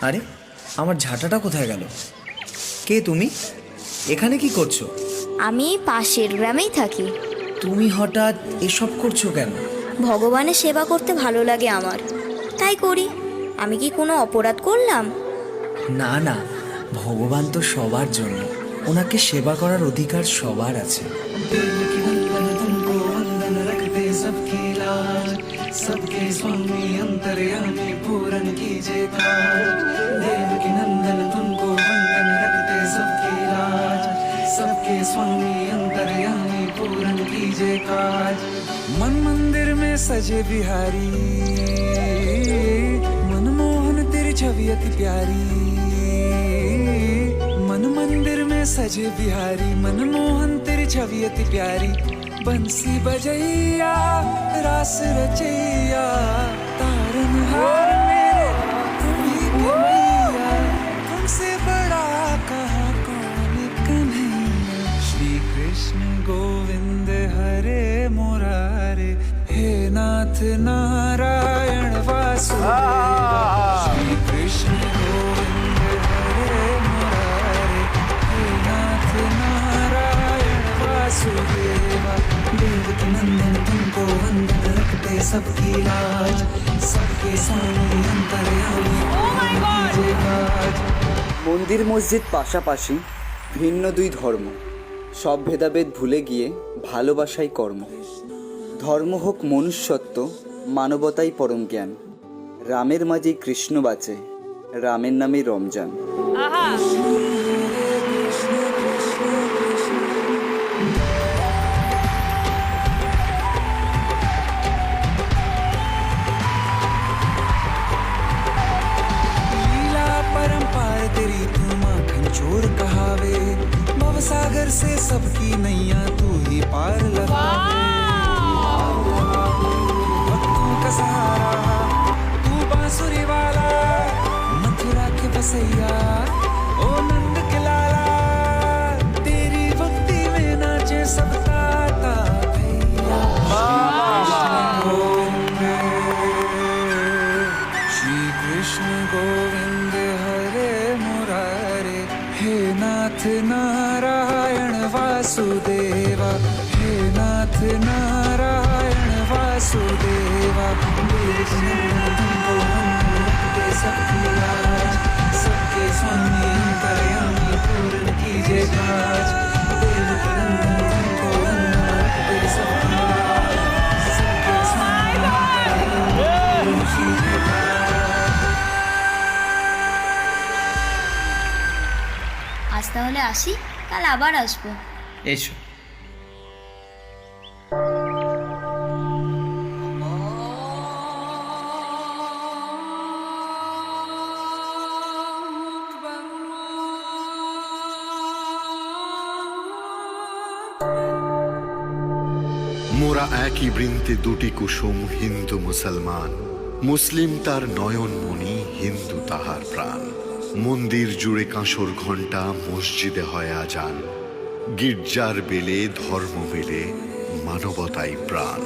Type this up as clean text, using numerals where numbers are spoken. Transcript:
আরে, আমার ঝাঁটাটা কোথায় গেল? কে তুমি? এখানে কি করছো? আমি পাশের গ্রামেই থাকি। তুমি হঠাৎ এসব করছো কেন? ভগবানের সেবা করতে ভালো লাগে আমার, তাই করি। আমি কি কোনো অপরাধ করলাম? না না, ভগবান তো সবার জন্য, ওনাকে সেবা করার অধিকার সবার আছে। सबकी लाज सबके स्वामी अंतर्यामी पूरन कीजिए काज देवकी नंदन तुमको वंदन रखते सबकी लाज सबके स्वामी अंतर्यामी पूरन कीजिए काज मन मंदिर में सजे बिहारी मनमोहन तेरी छवि अति प्यारी मन मंदिर में सजे बिहारी मनमोहन तेरी छवि अति प्यारी बंसी बजैया रास रचैया तारनहार मेरे तुम्ही के मैया तुमसे बड़ा कहाँ कौन कन्हैया श्री कृष्ण गोविंद हरे मुरारे हे नाथ नारायण वासुदेवा श्री कृष्ण गोविंद हरे मुरारे हे नाथ नारायण वासुदेवा देवकी नंदन तुमको वंदन रखते सबकी लाज सबके स्वामी अंतर्यामी कीजिए काज। মন্দির মসজিদ পাশাপাশি, ভিন্ন দুই ধর্ম, সব ভেদাভেদ ভুলে গিয়ে ভালোবাসাই কর্ম। ধর্ম হোক মনুষ্যত্ব, মানবতাই পরম জ্ঞান। রামের মাঝে কৃষ্ণ বাঁচে, রামের নামে রমজান। तेरी तू माखन चोर कहावे भव सागर से सबकी नैया तू ही पार लगावे भक्तों का सहारा तू बांसुरी वाला मथुरा के बसैया ओ नंद के लाला तेरी भक्ति में नाचे सबका ता भैया श्री कृष्ण गोविंद हरे मुरारे हे नाथ नारायण वासुदेवा हे नाथ नारायण वासुदेवा तुमको रखते सबकी लाज सबके स्वामी अंतर्यामी पूर्ण कीजिए काज देवकी नंदन तुमको रखते सबकी लाज सबके स्वामी अंतर्यामी पूर्ण कीजिए काज। আজ তাহলে আসি, কাল আবার আসবো। এসো। মোরা একই বৃন্তে দুটি কুসুম, হিন্দু মুসলমান। মুসলিম তার নয়ন মণি, হিন্দু তাহার প্রাণ। মন্দির জুড়ে কাঁসর ঘণ্টা, মসজিদে হয় আজান। গির্জার বেলে ধর্ম মেলে, মানবতাই প্রাণ।